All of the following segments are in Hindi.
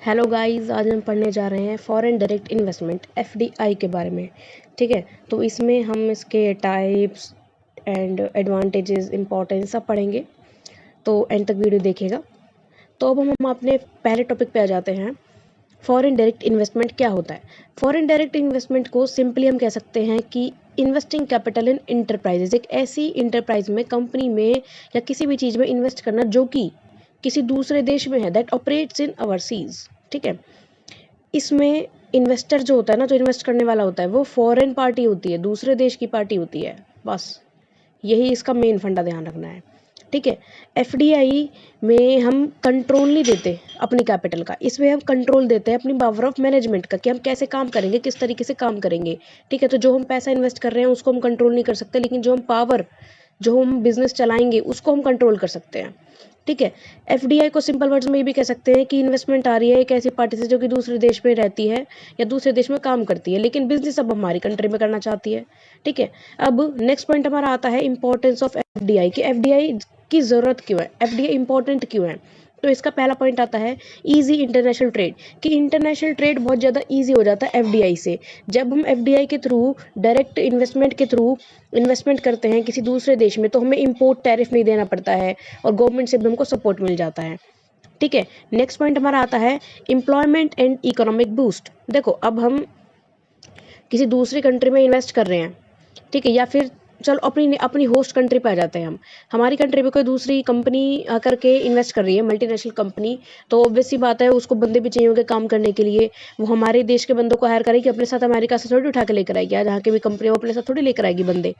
हेलो गाइस, आज हम पढ़ने जा रहे हैं फॉरेन डायरेक्ट इन्वेस्टमेंट एफडीआई के बारे में। ठीक है, तो इसमें हम इसके टाइप्स एंड एडवांटेजेस इंपॉर्टेंस सब पढ़ेंगे, तो एंड तक वीडियो देखिएगा। तो अब हम अपने पहले टॉपिक पे आ जाते हैं। फॉरेन डायरेक्ट इन्वेस्टमेंट क्या होता है? फॉरेन डायरेक्ट इन्वेस्टमेंट को सिंपली हम कह सकते हैं कि इन्वेस्टिंग कैपिटल इन इंटरप्राइजेज, एक ऐसी इंटरप्राइज में, कंपनी में या किसी भी चीज़ में इन्वेस्ट करना जो कि किसी दूसरे देश में है, दैट ऑपरेट्स इन ओवरसीज। ठीक है, इसमें इन्वेस्टर जो होता है ना, जो इन्वेस्ट करने वाला होता है, वो फॉरेन पार्टी होती है, दूसरे देश की पार्टी होती है। बस यही इसका मेन फंडा ध्यान रखना है। ठीक है, एफडीआई में हम कंट्रोल नहीं देते अपनी कैपिटल का, इसमें हम कंट्रोल देते हैं अपनी पावर ऑफ मैनेजमेंट का, कि हम कैसे काम करेंगे, किस तरीके से काम करेंगे। ठीक है, तो जो हम पैसा इन्वेस्ट कर रहे हैं उसको हम कंट्रोल नहीं कर सकते, लेकिन जो हम बिजनेस चलाएंगे उसको हम कंट्रोल कर सकते हैं। ठीक है, एफडीआई को सिंपल वर्ड्स में ये भी कह सकते हैं कि इन्वेस्टमेंट आ रही है एक ऐसी पार्टी से जो कि दूसरे देश में रहती है या दूसरे देश में काम करती है, लेकिन बिजनेस अब हमारी कंट्री में करना चाहती है। ठीक है, अब नेक्स्ट पॉइंट हमारा आता है इंपॉर्टेंस ऑफ एफडीआई, कि एफडीआई की ज़रूरत क्यों है, एफडीआई इंपॉर्टेंट क्यों है। तो इसका पहला पॉइंट आता है इजी इंटरनेशनल ट्रेड, कि इंटरनेशनल ट्रेड बहुत ज़्यादा इजी हो जाता है एफडीआई से। जब हम एफडीआई के थ्रू, डायरेक्ट इन्वेस्टमेंट के थ्रू इन्वेस्टमेंट करते हैं किसी दूसरे देश में, तो हमें इम्पोर्ट टैरिफ नहीं देना पड़ता है और गवर्नमेंट से भी हमको सपोर्ट मिल जाता है। ठीक है, नेक्स्ट पॉइंट हमारा आता है एम्प्लॉयमेंट एंड इकोनॉमिक बूस्ट। देखो, अब हम किसी दूसरी कंट्री में इन्वेस्ट कर रहे हैं, ठीक है, या फिर चलो अपनी अपनी होस्ट कंट्री पे आ जाते हैं हम। हमारी कंट्री में कोई दूसरी कंपनी आकर के इन्वेस्ट कर रही है, मल्टीनेशनल कंपनी, तो ऑब्वियस सी बात है उसको बंदे भी चाहिए होंगे काम करने के लिए। वो हमारे देश के बंदों को हायर करेगी, अपने साथ अमेरिका से थोड़ी उठा के लेकर आएगी, या जहाँ की भी कंपनी वो अपने साथ थोड़ी लेकर आएगी बंदे।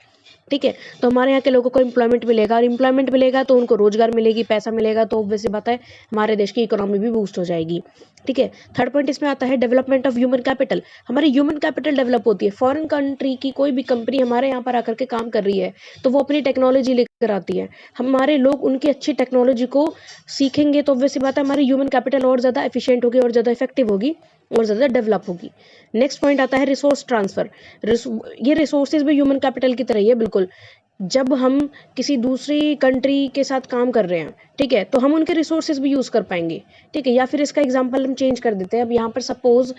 ठीक है, तो हमारे यहाँ के लोगों को एम्प्लॉयमेंट मिलेगा, और एम्प्लॉयमेंट मिलेगा तो उनको रोजगार मिलेगी, पैसा मिलेगा, तो ऑब्वियस सी बात है हमारे देश की इकोनॉमी भी बूस्ट हो जाएगी। ठीक है, थर्ड पॉइंट इसमें आता है डेवलपमेंट ऑफ ह्यूमन कैपिटल। हमारी ह्यूमन कैपिटल डेवलप होती है। फॉरेन कंट्री की कोई भी कंपनी हमारे यहाँ पर आकर के काम कर रही है, तो वो अपनी टेक्नोलॉजी लेकर आती है, हमारे लोग उनकी अच्छी टेक्नोलॉजी को सीखेंगे, तो ऑब्वियस सी बात है हमारी ह्यूमन कैपिटल और ज़्यादा एफिशिएंट होगी और ज़्यादा इफेक्टिव होगी और ज़्यादा डेवलप होगी। नेक्स्ट पॉइंट आता है रिसोर्स ट्रांसफ़र। ये रिसोर्सेज भी ह्यूमन कैपिटल की तरह ही है बिल्कुल। जब हम किसी दूसरी कंट्री के साथ काम कर रहे हैं, ठीक है, तो हम उनके रिसोर्सेज भी यूज़ कर पाएंगे। ठीक है, या फिर इसका एग्जांपल हम चेंज कर देते हैं। अब यहाँ पर सपोज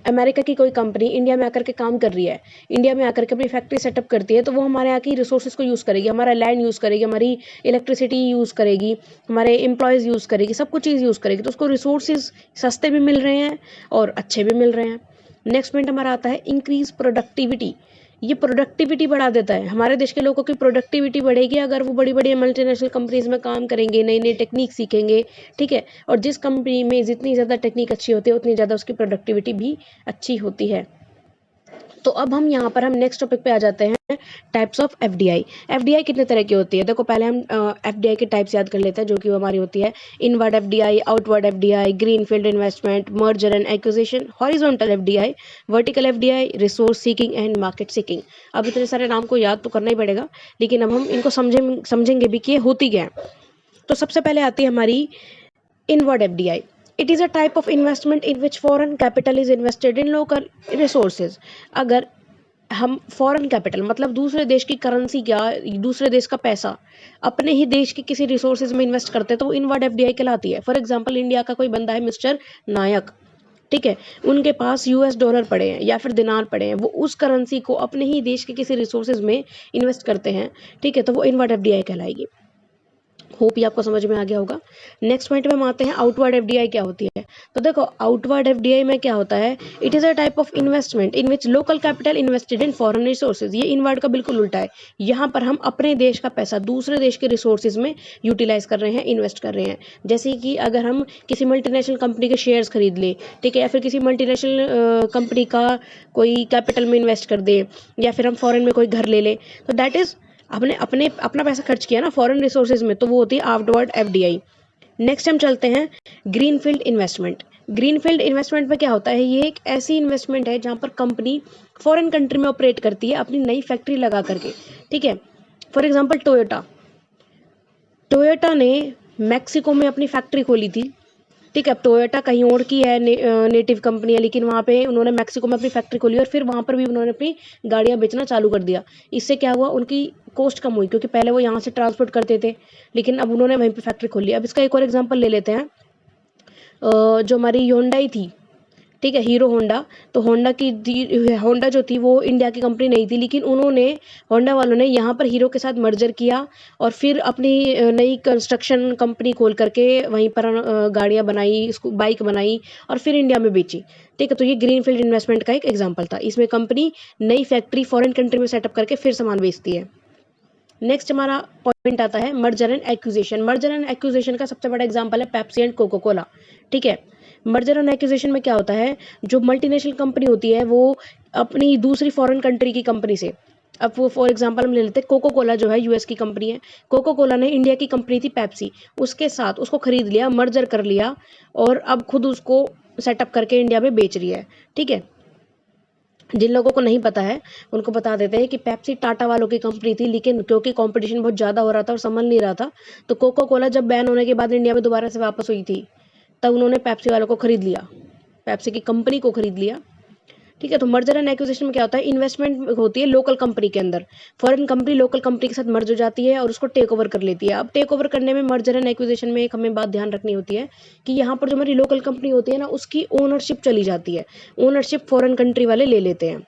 अमेरिका की कोई कंपनी इंडिया में आकर के काम कर रही है, इंडिया में आकर के अपनी फैक्ट्री सेटअप करती है, तो वो हमारे यहाँ की रिसोर्सेज को यूज़ करेगी, हमारा लैंड यूज़ करेगी, हमारी इलेक्ट्रिसिटी यूज़ करेगी, हमारे एम्प्लॉयज़ यूज़ करेगी, सब कुछ चीज़ यूज़ करेगी, तो उसको रिसोर्सेज सस्ते भी मिल रहे हैं और अच्छे भी मिल रहे हैं। नेक्स्ट पॉइंट हमारा आता है इंक्रीज प्रोडक्टिविटी। ये प्रोडक्टिविटी बढ़ा देता है, हमारे देश के लोगों की प्रोडक्टिविटी बढ़ेगी अगर वो बड़ी बड़ी मल्टीनेशनल कंपनीज में काम करेंगे, नई नई टेक्निक सीखेंगे। ठीक है, और जिस कंपनी में जितनी ज़्यादा टेक्निक अच्छी होती है उतनी ज़्यादा उसकी प्रोडक्टिविटी भी अच्छी होती है। तो अब हम यहाँ पर नेक्स्ट टॉपिक पे आ जाते हैं, टाइप्स ऑफ एफडीआई। एफडीआई कितने तरह की होती है? देखो, पहले हम एफडीआई के टाइप्स याद कर लेते हैं, जो कि हमारी होती है inward FDI, outward FDI, greenfield investment, merger and acquisition, horizontal FDI, vertical FDI, resource seeking and market seeking. अब इतने सारे नाम को याद तो करना ही पड़ेगा, लेकिन अब हम इनको समझेंगे भी कि ये होती क्या है। तो सबसे पहले आती है हमारी inward FDI. It is a type of investment in which foreign capital is invested in local resources. अगर हम फॉरेन कैपिटल मतलब दूसरे देश की करेंसी या दूसरे देश का पैसा अपने ही देश के किसी रिसोर्सेज में इन्वेस्ट करते हैं, तो वो इनवर्ड एफडीआई कहलाती है। फॉर एग्जांपल, इंडिया का कोई बंदा है मिस्टर नायक, ठीक है, उनके पास यूएस डॉलर पड़े हैं या फिर दिनार पड़े हैं, वो उस करेंसी को अपने ही देश के किसी रिसोर्सेज में इन्वेस्ट करते हैं, ठीक है, तो वो इनवर्ड एफडीआई कहलाएगी। होप ये आपको समझ में आ गया होगा। नेक्स्ट पॉइंट में हम आते हैं आउटवर्ड एफडीआई क्या होती है। तो देखो, आउटवर्ड एफडीआई में क्या होता है, it is a type of investment in which local capital invested in foreign resources. ये इनवर्ड का बिल्कुल उल्टा है। यहाँ पर हम अपने देश का पैसा दूसरे देश के रिसोर्सेज में यूटिलाइज कर रहे हैं, इन्वेस्ट कर रहे हैं। जैसे कि अगर हम किसी मल्टीनेशनल कंपनी के शेयर्स खरीद ले, ठीक है, या फिर किसी मल्टीनेशनल कंपनी का कोई कैपिटल में इन्वेस्ट कर दे, या फिर हम फॉरेन में कोई घर ले लें, तो दैट इज आपने अपने अपना पैसा खर्च किया ना फॉरेन रिसोर्सेज में, तो वो होती है आउटवर्ड एफडीआई। नेक्स्ट हम चलते हैं ग्रीनफील्ड इन्वेस्टमेंट। ग्रीनफील्ड इन्वेस्टमेंट में क्या होता है, ये एक ऐसी इन्वेस्टमेंट है जहाँ पर कंपनी फॉरेन कंट्री में ऑपरेट करती है अपनी नई फैक्ट्री लगा करके। ठीक है, फॉर एग्जांपल टोयोटा ने मैक्सिको में अपनी फैक्ट्री खोली थी। ठीक है, अब टोयोटा कहीं और की है, नेटिव कंपनी है, लेकिन वहाँ पे उन्होंने मैक्सिको में अपनी फैक्ट्री खोली और फिर वहाँ पर भी उन्होंने अपनी गाड़ियाँ बेचना चालू कर दिया। इससे क्या हुआ, उनकी कॉस्ट कम हुई, क्योंकि पहले वो यहाँ से ट्रांसपोर्ट करते थे, लेकिन अब उन्होंने वहीं पे फैक्ट्री खोल ली। अब इसका एक और एग्जांपल ले लेते हैं, जो हमारी होंडाई थी, ठीक है, हीरो होंडा, तो होंडा जो थी वो इंडिया की कंपनी नहीं थी, लेकिन उन्होंने होंडा वालों ने यहाँ पर हीरो के साथ मर्जर किया और फिर अपनी नई कंस्ट्रक्शन कंपनी खोल करके वहीं पर गाड़ियाँ बनाई, बाइक बनाई और फिर इंडिया में बेची। ठीक है, तो ये ग्रीनफील्ड इन्वेस्टमेंट का एक एग्जाम्पल था। इसमें कंपनी नई फैक्ट्री फॉरेन कंट्री में सेटअप करके फिर सामान बेचती है। नेक्स्ट हमारा पॉइंट आता है merger and acquisition. Merger and acquisition का सबसे बड़ा एग्जांपल है पेप्सी एंड कोको कोला। ठीक है, मर्जर एंड एक्विजिशन में क्या होता है, जो मल्टीनेशनल कंपनी होती है वो अपनी दूसरी फॉरेन कंट्री की कंपनी से, अब वो फॉर एग्जांपल हम ले लेते हैं कोको कोला जो है यूएस की कंपनी है, कोको कोला ने इंडिया की कंपनी थी पेप्सी, उसके साथ उसको खरीद लिया, मर्जर कर लिया और अब खुद उसको सेटअप करके इंडिया में बेच रही है। ठीक है, जिन लोगों को नहीं पता है उनको बता देते हैं कि पेप्सी टाटा वालों की कंपनी थी, लेकिन क्योंकि कंपटीशन बहुत ज़्यादा हो रहा था और संभल नहीं रहा था, तो कोको कोला जब बैन होने के बाद इंडिया में दोबारा से वापस हुई थी, तब उन्होंने पेप्सी वालों को खरीद लिया, पेप्सी की कंपनी को खरीद लिया। ठीक है, तो मर्जर एंड एक्विजिशन में क्या होता है, इन्वेस्टमेंट होती है लोकल कंपनी के अंदर, फॉरेन कंपनी लोकल कंपनी के साथ मर्ज हो जाती है और उसको टेक ओवर कर लेती है। अब टेक ओवर करने में मर्जर एंड एक्विजिशन में एक हमें बात ध्यान रखनी होती है कि यहाँ पर जो हमारी लोकल कंपनी होती है ना, उसकी ओनरशिप चली जाती है, ओनरशिप फॉरेन कंट्री वाले ले लेते हैं,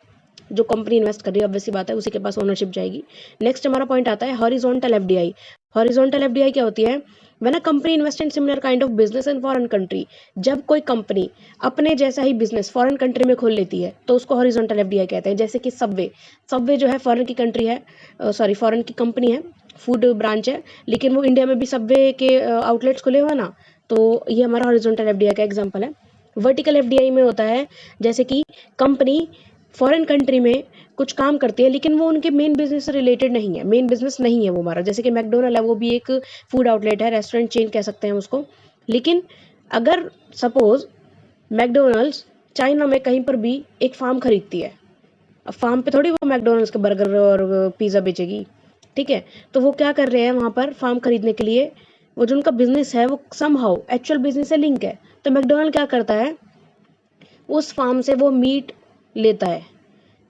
जो कंपनी इन्वेस्ट कर रही है ऑब्वियसली बात है उसी के पास ओनरशिप जाएगी। नेक्स्ट हमारा पॉइंट आता है हॉरिजॉन्टल एफडीआई। हॉरिजॉन्टल एफडीआई क्या होती है, when a company invest in similar kind of business in foreign country, जब कोई कंपनी अपने जैसा ही बिजनेस फॉरेन कंट्री में खोल लेती है तो उसको हॉरिजॉन्टल एफडीआई कहते हैं। जैसे कि सबवे, सबवे जो है फॉरेन की कंट्री है, सॉरी फॉरेन की कंपनी है, फूड ब्रांच है, लेकिन वो इंडिया में भी सबवे के आउटलेट्स खुले हुए ना, तो ये हमारा हॉरिजॉन्टल एफडीआई का एग्जाम्पल है। वर्टिकल एफडीआई में होता है जैसे कि कंपनी फॉरेन कंट्री में कुछ काम करती है लेकिन वो उनके मेन बिजनेस से रिलेटेड नहीं है, मेन बिजनेस नहीं है वो हमारा, जैसे कि मैकडोनल्ड है, वो भी एक फूड आउटलेट है, रेस्टोरेंट चेन कह सकते हैं उसको, लेकिन अगर सपोज मैकडोनल्ड्स चाइना में कहीं पर भी एक फार्म खरीदती है, अब फार्म पे थोड़ी वो मैकडोनल्ड्स के बर्गर और पिज़्ज़ा बेचेगी। ठीक है, तो वो क्या कर रहे हैं वहाँ पर फार्म खरीदने के लिए, वो जो उनका बिजनेस है वो समहाउ एक्चुअल बिजनेस से लिंक है, तो मैकडोनल्ड क्या करता है, उस फार्म से वो मीट लेता है,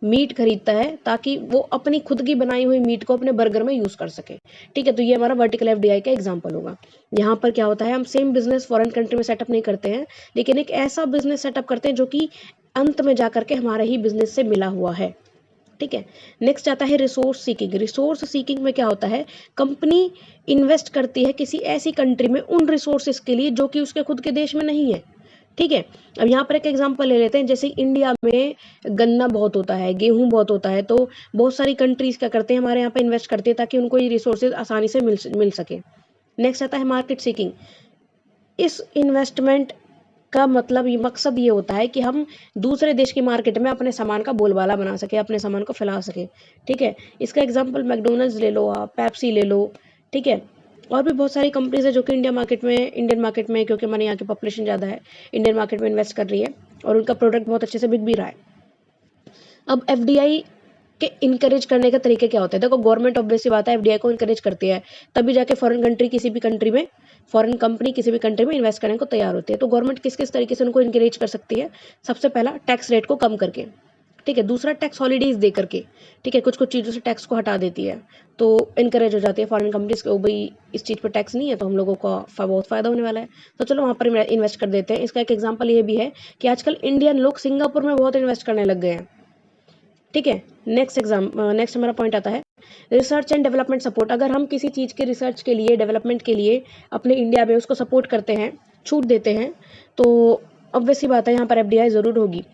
मीट खरीदता है ताकि वो अपनी खुद की बनाई हुई मीट को अपने बर्गर में यूज कर सके। ठीक है, तो ये हमारा वर्टिकल एफडीआई का एग्जांपल होगा। यहाँ पर क्या होता है, हम सेम बिजनेस फॉरेन कंट्री में सेटअप नहीं करते हैं, लेकिन एक ऐसा बिजनेस सेटअप करते हैं जो कि अंत में जाकर के हमारे ही बिजनेस से मिला हुआ है। ठीक है, नेक्स्ट आता है रिसोर्स सीकिंग। रिसोर्स सीकिंग में क्या होता है, कंपनी इन्वेस्ट करती है किसी ऐसी कंट्री में उन रिसोर्सेज के लिए जो कि उसके खुद के देश में नहीं है। ठीक है, अब यहाँ पर एक एग्जांपल ले लेते हैं, जैसे इंडिया में गन्ना बहुत होता है, गेहूं बहुत होता है, तो बहुत सारी कंट्रीज क्या करते हैं, हमारे यहाँ पे इन्वेस्ट करते हैं ताकि उनको ये रिसोर्सेज आसानी से मिल सके। नेक्स्ट आता है मार्केट सीकिंग। इस इन्वेस्टमेंट का मतलब ये मकसद ये होता है कि हम दूसरे देश की मार्केट में अपने सामान का बोलबाला बना सके, अपने सामान को फैला सके। ठीक है, इसका एग्जांपल मैकडोनल्ड्स ले लो, आप पेप्सी ले लो। ठीक है, और भी बहुत सारी कंपनीज है जो कि इंडियन मार्केट में क्योंकि हमारे यहाँ की पॉपुलेशन ज़्यादा है, इंडियन मार्केट में इन्वेस्ट कर रही है और उनका प्रोडक्ट बहुत अच्छे से बिक भी रहा है। अब एफडीआई के इनकरेज करने के तरीके क्या होते हैं, देखो गवर्नमेंट ऑब्वियसली बात है एफडीआई को इनकरेज करती है, तभी जाके फॉरेन कंट्री किसी भी कंट्री में, फॉरेन कंपनी किसी भी कंट्री में इन्वेस्ट करने को तैयार होती है। तो गवर्नमेंट किस किस तरीके से उनको इनकरेज कर सकती है, सबसे पहला टैक्स रेट को कम करके, ठीक है, दूसरा टैक्स हॉलीडेज दे करके, ठीक है, कुछ कुछ चीज़ों से टैक्स को हटा देती है, तो इनकरेज हो जाती है फॉरेन कंपनीज को, भाई इस चीज़ पर टैक्स नहीं है तो हम लोगों को बहुत फ़ायदा होने वाला है, तो चलो वहाँ पर इन्वेस्ट कर देते हैं। इसका एक एग्जाम्पल ये भी है कि आजकल इंडियन लोग सिंगापुर में बहुत इन्वेस्ट करने लग गए हैं। ठीक है, नेक्स्ट हमारा पॉइंट आता है रिसर्च एंड डेवलपमेंट सपोर्ट। अगर हम किसी चीज़ के रिसर्च के लिए, डेवलपमेंट के लिए अपने इंडिया में उसको सपोर्ट करते हैं, छूट देते हैं, तो ऑब्वियसली बात है यहाँ पर एफडीआई ज़रूर होगी।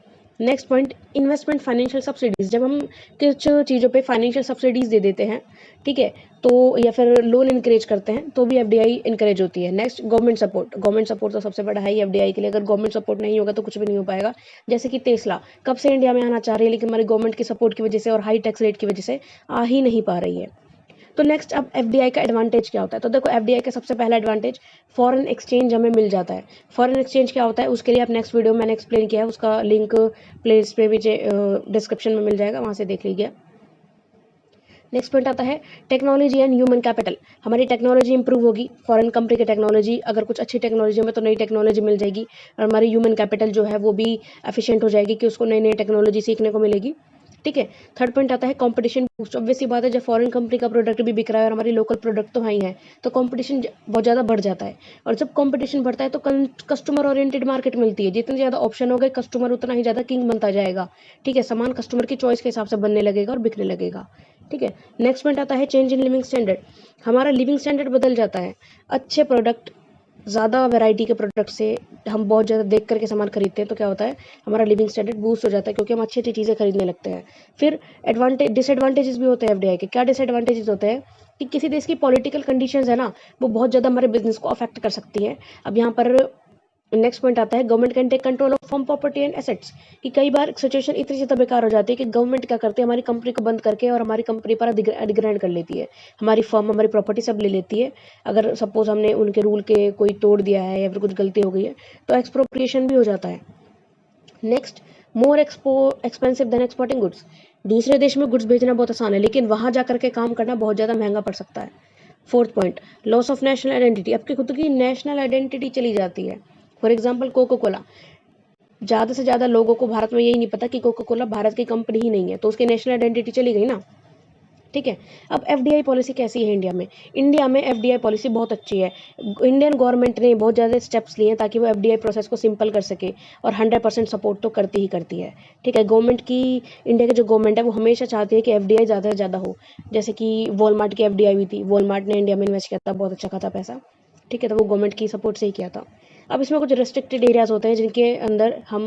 Next point investment financial subsidies. जब हम कुछ चीज़ों पे फाइनेंशियल सब्सिडीज दे देते हैं, ठीक है, तो या फिर लोन इनकरेज करते हैं तो भी एफडीआई इनकरेज होती है। Next government support. Government support तो सबसे बड़ा है ही एफडीआई के लिए, अगर गवर्नमेंट सपोर्ट नहीं होगा तो कुछ भी नहीं हो पाएगा। जैसे कि टेस्ला कब से इंडिया में आना चाह रही है, लेकिन हमारी गवर्नमेंट की सपोर्ट की वजह से और हाई टैक्स रेट की वजह से आ ही नहीं पा रही है। तो नेक्स्ट अब एफडीआई का एडवांटेज क्या होता है, तो देखो एफडीआई का सबसे पहला एडवांटेज फॉरेन एक्सचेंज हमें मिल जाता है। फॉरेन एक्सचेंज क्या होता है उसके लिए आप नेक्स्ट वीडियो मैंने एक्सप्लेन किया है, उसका लिंक प्लेस पे भी डिस्क्रिप्शन में मिल जाएगा, वहाँ से देख लीजिए। नेक्स्ट पॉइंट आता है टेक्नोलॉजी एंड ह्यूमन कैपिटल। हमारी टेक्नोलॉजी इंप्रूव होगी, फॉरेन कंपनी की टेक्नोलॉजी, अगर कुछ अच्छी टेक्नोलॉजी में तो नई टेक्नोलॉजी मिल जाएगी, और हमारी ह्यूमन कैपिटल जो है वो भी एफिशिएंट हो जाएगी कि उसको नई नई टेक्नोलॉजी सीखने को मिलेगी। ठीक है। थर्ड पॉइंट आता है कंपटीशन बूस्ट। ऑब्वियस सी बात है, जब फॉरेन कंपनी का प्रोडक्ट भी बिक रहा है और हमारी लोकल प्रोडक्ट तो है ही है, तो कंपटीशन बहुत ज़्यादा बढ़ जाता है। और जब कंपटीशन बढ़ता है तो कस्टमर ओरिएंटेड मार्केट मिलती है। जितने ज़्यादा ऑप्शन हो गए, कस्टमर उतना ही ज़्यादा किंग बनता जाएगा। ठीक है, सामान कस्टमर की चॉइस के हिसाब से बनने लगेगा और बिकने लगेगा। ठीक है। नेक्स्ट पॉइंट आता है चेंज इन लिविंग स्टैंडर्ड। हमारा लिविंग स्टैंडर्ड बदल जाता है। अच्छे प्रोडक्ट, ज़्यादा वैरायटी के प्रोडक्ट से हम बहुत ज़्यादा देख करके सामान खरीदते हैं, तो क्या होता है, हमारा लिविंग स्टैंडर्ड बूस्ट हो जाता है, क्योंकि हम अच्छी अच्छी चीज़ें खरीदने लगते हैं। फिर डिसएडवांटेजेस भी होते हैं एफडीआई के। क्या डिसएडवांटेजेस होते हैं कि किसी देश की पॉलिटिकल कंडीशंस है ना, वो बहुत ज़्यादा हमारे बिजनेस को अफेक्ट कर सकती है। अब यहाँ पर नेक्स्ट पॉइंट आता है government can take control of firm property and assets. कि कई बार सिचुएशन इतनी ज़्यादा बेकार हो जाती है कि गवर्नमेंट क्या करती है, हमारी कंपनी को बंद करके और हमारी कंपनी पर अधिग्रहण कर लेती है। हमारी फर्म, हमारी प्रॉपर्टी सब ले लेती है। अगर सपोज हमने उनके रूल के कोई तोड़ दिया है या फिर कुछ गलती हो गई है, तो एक्सप्रोप्रिएशन भी हो जाता है। Next, more expensive than exporting goods. दूसरे देश में गुड्स भेजना बहुत आसान है, लेकिन वहाँ जा करके काम करना बहुत ज़्यादा महंगा पड़ सकता है। Fourth point, loss of national identity. आपकी खुद की नेशनल आइडेंटिटी चली जाती है। फॉर एग्जाम्पल कोको कोला, ज़्यादा से ज़्यादा लोगों को भारत में यही नहीं पता कि कोको कोला भारत की कंपनी ही नहीं है, तो उसकी नेशनल आइडेंटिटी चली गई ना। ठीक है। अब एफडीआई पॉलिसी कैसी है इंडिया में? इंडिया में एफडीआई पॉलिसी बहुत अच्छी है। इंडियन गवर्नमेंट ने बहुत ज़्यादा स्टेप्स लिए हैं ताकि वो एफडीआई प्रोसेस को सिंपल कर सके, और 100% सपोर्ट तो करती ही करती है। ठीक है। गवर्नमेंट की, इंडिया की जो गवर्नमेंट है वो हमेशा चाहती है कि एफडीआई ज़्यादा से ज़्यादा हो। जैसे कि वॉलमार्ट की एफडीआई हुई थी, वॉलमार्ट ने इंडिया में इन्वेस्ट किया था बहुत अच्छा खासा पैसा। ठीक है, तो वो गवर्नमेंट की सपोर्ट से ही किया था। अब इसमें कुछ रेस्ट्रिक्टेड एरियाज होते हैं जिनके अंदर हम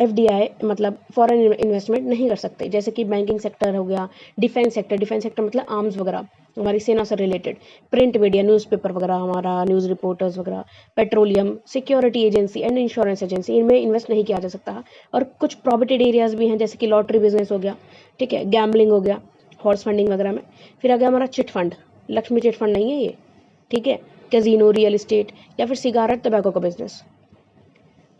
एफडीआई मतलब फॉरेन इन्वेस्टमेंट नहीं कर सकते, जैसे कि बैंकिंग सेक्टर हो गया, डिफेंस सेक्टर मतलब आर्म्स वगैरह, हमारी सेना से रिलेटेड, प्रिंट मीडिया, न्यूज़पेपर वगैरह, हमारा न्यूज़ रिपोर्टर्स वगैरह, petroleum, security agency and insurance agency, इनमें इन्वेस्ट नहीं किया जा सकता। और कुछ प्रोहिबिटेड एरियाज भी हैं, जैसे कि लॉटरी बिजनेस हो गया, ठीक है, गैम्बलिंग हो गया, हॉर्स फंडिंग वगैरह में। फिर आ गया हमारा chit fund, Lakshmi chit fund नहीं है ये, ठीक है, कैजीनो, रियल इस्टेट या फिर सिगारेट, टबैको का बिजनेस।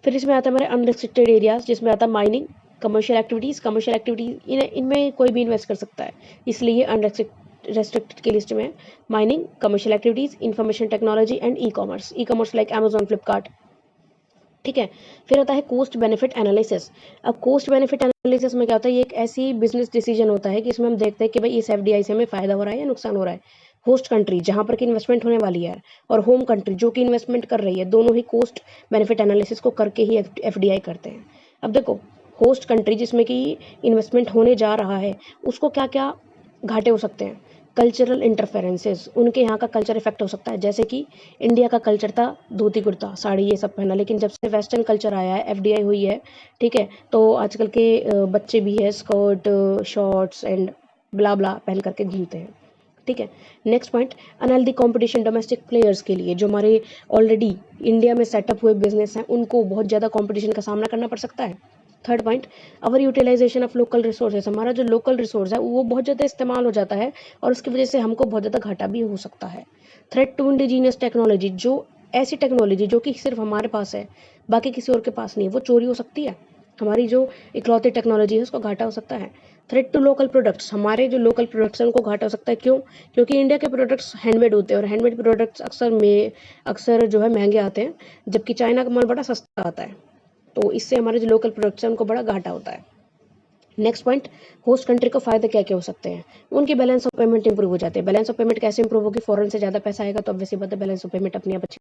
फिर इसमें आता है हमारे अनरिस्ट्रिक्टेड एरियाज, जिसमें आता है माइनिंग, कमर्शियल एक्टिविटीज़ इनमें कोई भी इन्वेस्ट कर सकता है, इसलिए ये अनरेस्ट्रिक्टेड की लिस्ट में है। Mining, commercial activities, information technology and e commerce like Amazon, Flipkart. ठीक है। फिर आता है कॉस्ट बेनिफिट एनालिसिस। अब कॉस्ट बेनिफिट एनालिसिस में क्या होता है, ये एक ऐसी बिजनेस डिसीजन होता है कि इसमें हम देखते हैं कि भाई इस एफडीआई से हमें फ़ायदा हो रहा है या नुकसान हो रहा है। होस्ट कंट्री जहाँ पर की इन्वेस्टमेंट होने वाली है, और होम कंट्री जो कि इन्वेस्टमेंट कर रही है, दोनों ही कॉस्ट बेनिफिट एनालिसिस को करके ही एफडीआई करते हैं। अब देखो, होस्ट कंट्री जिसमें कि इन्वेस्टमेंट होने जा रहा है, उसको क्या क्या घाटे हो सकते हैं। कल्चरल इंटरफेरेंसेस, उनके यहाँ का कल्चर इफेक्ट हो सकता है। जैसे कि इंडिया का कल्चर था धोती कुर्ता साड़ी ये सब पहना, लेकिन जब से वेस्टर्न कल्चर आया है, एफडीआई हुई है, ठीक है, तो आजकल के बच्चे भी है स्कर्ट, शॉर्ट्स एंड ब्ला ब्ला पहन करके घूमते हैं। ठीक है। Next point, unhealthy competition domestic players के लिए, जो हमारे ऑलरेडी इंडिया में सेटअप हुए बिजनेस हैं, उनको बहुत ज़्यादा कंपटीशन का सामना करना पड़ सकता है। Third point, our utilization of local resources, हमारा जो लोकल रिसोर्स है वो बहुत ज़्यादा इस्तेमाल हो जाता है, और उसकी वजह से हमको बहुत ज़्यादा घाटा भी हो सकता है। थ्रेट टू इंडिजीनियस टेक्नोलॉजी, जो ऐसी टेक्नोलॉजी जो कि सिर्फ हमारे पास है, बाकी किसी और के पास नहीं है, वो चोरी हो सकती है। हमारी जो इकलौती टेक्नोलॉजी है उसको घाटा हो सकता है। थ्रेट टू लोकल प्रोडक्ट्स, हमारे जो लोकल प्रोडक्ट्स हैं उनको घाटा हो सकता है। क्यों? क्योंकि इंडिया के प्रोडक्ट्स हैंडमेड होते हैं, और हैंडमेड प्रोडक्ट्स अक्सर जो है महंगे आते हैं, जबकि चाइना का माल बड़ा सस्ता आता है, तो इससे हमारे जो लोकल प्रोडक्ट्स हैं उनको बड़ा घाटा होता है। नेक्स्ट पॉइंट, होस्ट कंट्री को फायदे क्या क्या हो सकते हैं। उनकी बैलेंस ऑफ पेमेंट इंप्रूव हो जाते हैं। बैलेंस ऑफ पेमेंट कैसे इंप्रूव होगी? फॉरेन से ज़्यादा पैसा आएगा तो ऑब्वियसली बात है बैलेंस ऑफ पेमेंट अपने आप अच्छी